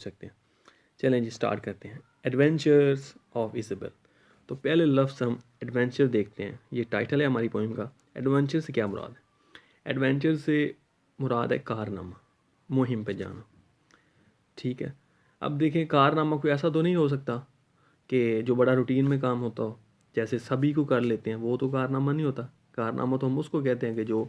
सकते हैं। चलें जी स्टार्ट करते हैं। Adventures of Isabel. तो पहले लफ्ज़ हम एडवेंचर देखते हैं। ये टाइटल है हमारी पोइम का। एडवेंचर से क्या मुराद है? एडवेंचर से मुराद है कारनामा, मुहिम पे जाना। ठीक है, अब देखें कारनामा कोई ऐसा तो नहीं हो सकता कि जो बड़ा रूटीन में काम होता हो, जैसे सभी को कर लेते हैं, वो तो कारनामा नहीं होता। कारनामा तो हम उसको कहते हैं कि जो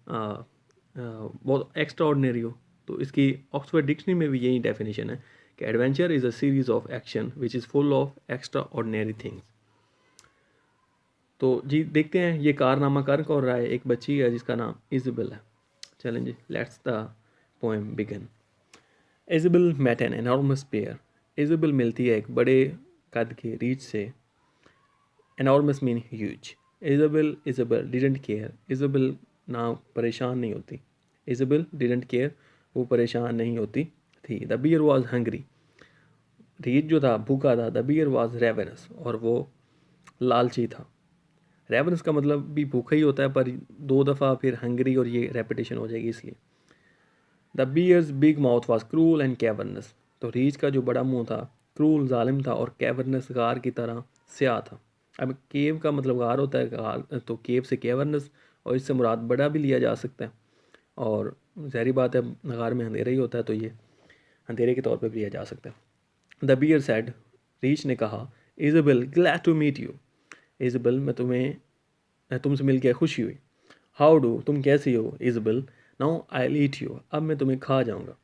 बहुत एक्स्ट्रा ऑर्डिनरी हो। तो इसकी ऑक्सफोर्ड डिक्शनरी में भी यही डेफिनेशन है कि adventure is a series of action which is full of extra ordinary things. तो जी देखते हैं ये कारनामा कर कौन रहा है। एक बच्ची है जिसका नाम इज़ाबेल है। चलें जी let's the poem begin. Isabel met an enormous bear. Isabel मिलती है एक बड़े कद के रीछ से। Enormous mean huge. Isabel didn't care. Isabel ना परेशान नहीं होती। इज़ाबेल डिडंट केयर, वो परेशान नहीं होती थी। The bear was hungry. रीछ जो था भूखा था। द बियर वॉज रेवेनस, और वो लालची था। रेवेनस का मतलब भी भूखा ही होता है, पर दो दफ़ा फिर हंग्री और ये रेपिटेशन हो जाएगी इसलिए। The bear's big mouth was cruel and cavernous. तो रीछ का जो बड़ा मुंह था क्रूल जालिम था, और कैवर्नस गार की तरह स्याह था। अब केव का मतलब गार होता है, गार तो केव से कैवर्नस, और इससे मुराद बड़ा भी लिया जा सकता है। और ज़ाहिर बात है गार में अंधेरा ही होता है, तो ये अंधेरे के तौर पर भी लिया जा सकता है। The beer sad. रीछ ने कहा, Isabel glad to meet you. Isabel मैं तुमसे मिल के खुशी हुई। हाउ डू, तुम कैसी हो Isabel? Now I eat you, अब मैं तुम्हें खा जाऊँगा।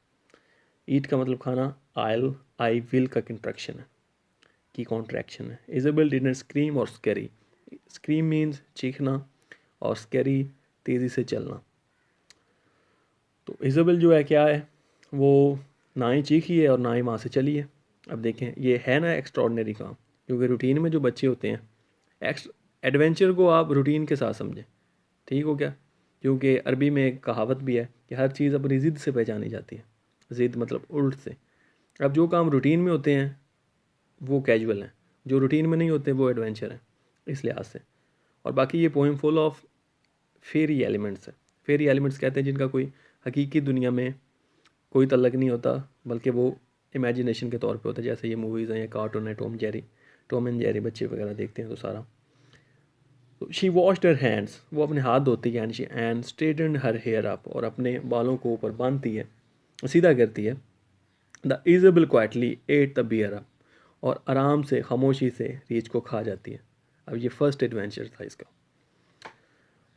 ईट का मतलब खाना। आई विल का कंट्रैक्शन है, की कॉन्ट्रैक्शन है। इज़ाबेल डिडंट स्क्रीम और स्कैरी। स्क्रीम मीन्स चीखना, और स्कैरी तेज़ी से चलना। तो इज़ाबेल जो है क्या है, वो ना ही चीखी है और ना ही वहाँ से चली है। अब देखें ये है ना एक्स्ट्रॉर्डनरी काम, क्योंकि रूटीन में जो बच्चे होते हैं, एडवेंचर को आप रूटीन के साथ समझें। ठीक हो क्या? क्योंकि अरबी में एक कहावत भी है कि हर चीज़ अपनी ज़िद से पहचानी जाती है। ज़िद मतलब उल्ट से। अब जो काम रूटीन में होते हैं वो कैजुअल हैं, जो रूटीन में नहीं होते वो एडवेंचर हैं, इस लिहाज से। और बाकी ये poem full of fairy elements है। फेरी एलिमेंट्स कहते हैं जिनका कोई हकीकी दुनिया में कोई तल्लक नहीं होता, बल्कि वो इमेजिनेशन के तौर पे होता है। जैसे ये मूवीज़ हैं या कार्टून है, टॉम एंड जेरी बच्चे वगैरह देखते हैं तो सारा। तो शी वॉश्ड हर हैंड्स, वो अपने हाथ धोती है। And straighten her hair up, और अपने बालों को ऊपर बांधती है, सीधा करती है। The Isabel quietly at the beer up, और आराम से खामोशी से रीछ को खा जाती है। अब ये फर्स्ट एडवेंचर था इसका।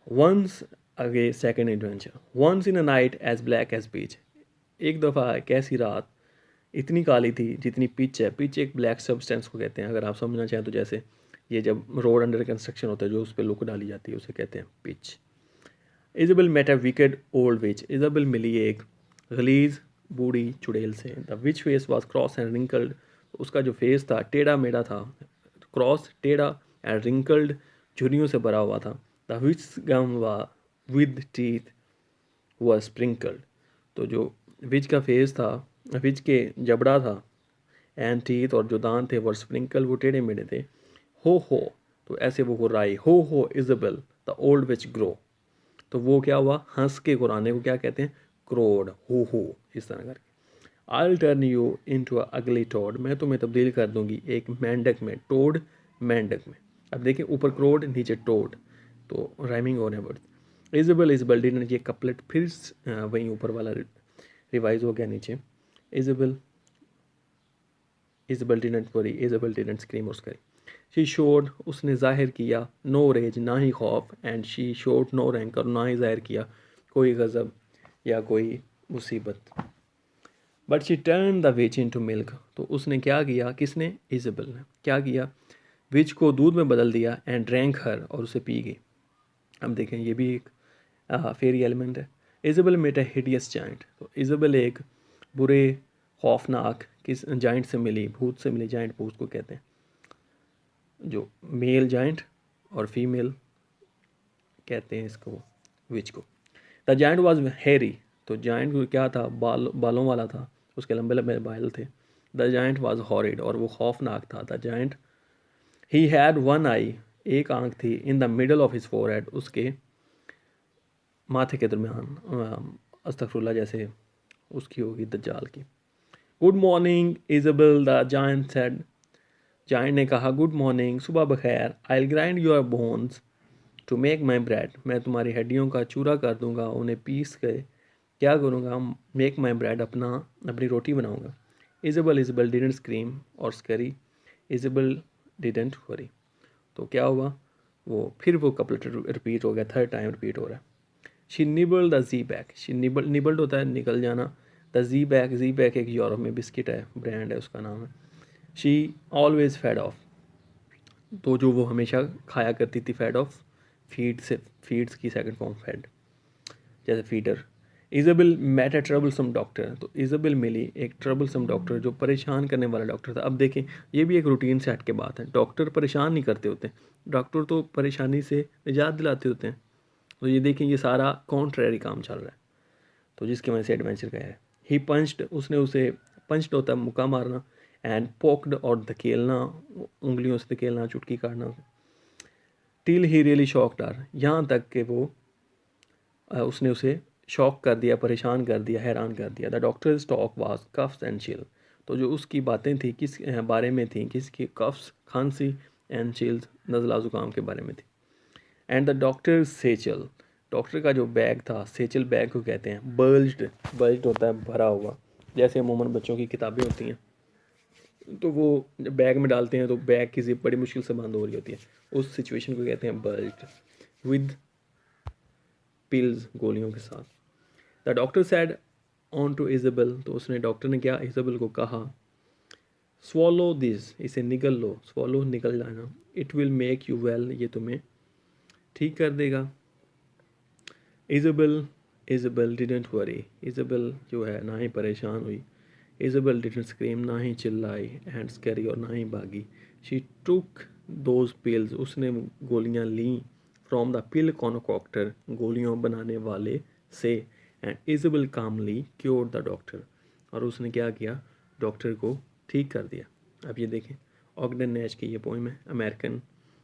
Once again second adventure. Once in a night as black as pitch. एक दफ़ा एक ऐसी रात इतनी काली थी जितनी पिच है। पिच एक ब्लैक सब्सटेंस को कहते हैं, अगर आप समझना चाहें तो। जैसे ये जब रोड अंडर कंस्ट्रक्शन होता है, जो उस पर लुक डाली जाती है, उसे कहते हैं pitch. Isabel met a wicked old witch. Isabel मिली एक गलीज बूढ़ी चुड़ैल से। The witch face was cross and wrinkled. उसका जो फेस था टेढ़ा मेढ़ा था, क्रॉस टेढ़ा, एंड रिंकल्ड झुर्रियों से भरा हुआ था। द विच गम वा विद टीथ वॉज स्प्रिंकल्ड। तो जो विच का फेस था, विच के जबड़ा था, एंड टीथ और जो दांत थे वो स्प्रिंकल, वो टेढ़े मेढ़े थे। हो तो ऐसे वो गुर्राई। हो Isabel the old which grow. तो वो क्या हुआ, हंस के गुराने को क्या कहते हैं, क्रोड। हो इस तरह करके। I turn you into ugly toad. मैं तुम्हें तब्दील कर दूंगी एक मेंढक में। टोड मेंढक में। अब देखिए ऊपर क्रोड नीचे टोड, तो राइमिंग हो रहे हैं वर्ड। इज़ाबेल डिडंट, ये कपलेट फिर वहीं ऊपर वाला रिवाइज हो गया नीचे। इज़ाबेल इज़ाबेल डिडंट स्क्रीम और स्करी। शी शोड, उसने जाहिर किया, नो रेज, ना ही खौफ। And she showed no rank, और ना ही जाहिर किया कोई गज़ब या कोई मुसीबत। But she turn the witch into milk. तो उसने क्या किया, किसने, इज़ाबेल ने क्या किया, विच को दूध में बदल दिया। एंड ड्रैंक हर, और उसे पी गई। अब देखें ये भी एक फेरी एलिमेंट है। Isabel met a hideous giant. तो इज़ाबेल एक बुरे खौफनाक किस जाइंट से मिली, भूत से मिली। जाइंट भूत को कहते हैं, जो मेल जाइंट और फीमेल कहते हैं इसको, विच को। The giant was Harry. तो जाइंट क्या था, बालों वाला था, उसके लंबे लंबे बाल थे। द जाइंट वॉज हॉरिड, और वो खौफनाक था। The giant, he had one eye, एक आंख थी। In the middle of his forehead, उसके माथे के दरमियान। अस्तगफुरुल्लाह, जैसे उसकी होगी दज्जाल की। Good morning Isabel, the giant said. जायंट ने कहा गुड मॉर्निंग, सुबह बखैर। I will grind your bones to make my bread, मैं तुम्हारी हड्डियों का चूरा कर दूंगा, उन्हें पीस के क्या करूँगा, मेक माई ब्रेड, अपनी रोटी बनाऊँगा। इज़ाबेल डिडंट स्क्रीम और स्करी, इज़ाबेल डिडंट वरी। तो क्या हुआ, वो फिर वो कपलेट रिपीट हो गया, थर्ड टाइम रिपीट हो रहा है। She nibbled the zwieback, she nibbled होता है निकल जाना, द जी बैक एक यूरोप में बिस्किट है, ब्रांड है, उसका नाम है। शी ऑलवेज फेड ऑफ, तो जो वो हमेशा खाया करती थी, फेड ऑफ, फीड्स की सेकंड फॉर्म फेड, जैसे फीडर। इज़ाबेल मेट ए ट्रबलसम डॉक्टर, तो इज़ाबेल मिली एक ट्रबलसम डॉक्टर, जो परेशान करने वाला डॉक्टर था। अब देखें, ये भी एक रूटीन से हट के बात है, डॉक्टर परेशान नहीं करते होते, डॉक्टर तो परेशानी से निजात दिलाते होते हैं। तो ये देखें, ये सारा कॉन्ट्रेरी काम चल रहा है, तो जिसकी वजह से एडवेंचर का है। ही पंच्ड, उसने उसे, पंच्ड होता है मुक्का मारना, एंड पोक्ड और धकेलना, उंगलियों से धकेलना, चुटकी काटना, till he really shocked are, यहाँ तक कि वो उसने उसे शॉक कर दिया, परेशान कर दिया, हैरान कर दिया। The doctors talk was coughs and chill, तो जो उसकी बातें थी किस बारे में थी, किसकी, कफ्स खांसी, एंड चिल्स नज़ला ज़ुकाम के बारे में थी। एंड द डॉक्टर सेचल, डॉक्टर का जो बैग था, सेचल बैग को कहते हैं, बल्ज्ड होता है भरा हुआ, जैसे अमूमन बच्चों की किताबें होती हैं, तो वो जब बैग में डालते हैं तो बैग की जिप बड़ी मुश्किल से बंद हो रही होती है, उस सिचुएशन को कहते हैं बल्ज्ड, विद पिल्स, गोलियों के साथ। The doctor said on to Isabel, तो उसने, डॉक्टर ने क्या, इज़ाबेल को कहा, स्वॉलो दिस, इसे निगल लो, स्वॉलो निकल जाना, it will make you well, ये तुम्हें ठीक कर देगा। इज़ाबेल डिडंट वरी, इज़ाबेल जो है ना ही परेशान हुई, इज़ाबेल डिडंट स्क्रीम, ना ही चिल्लाई, एंड स्कैरी, और ना ही भागी। शी टुक दोज पिल्स, उसने गोलियां ली, फ्रॉम द पिल कॉन्कोक्टर, गोलियों बनाने वाले से, and Isabel calmly cured the doctor, और उसने क्या किया, डॉक्टर को ठीक कर दिया। अब ये देखें, ऑगडन नैश की ये पोइम है, अमेरिकन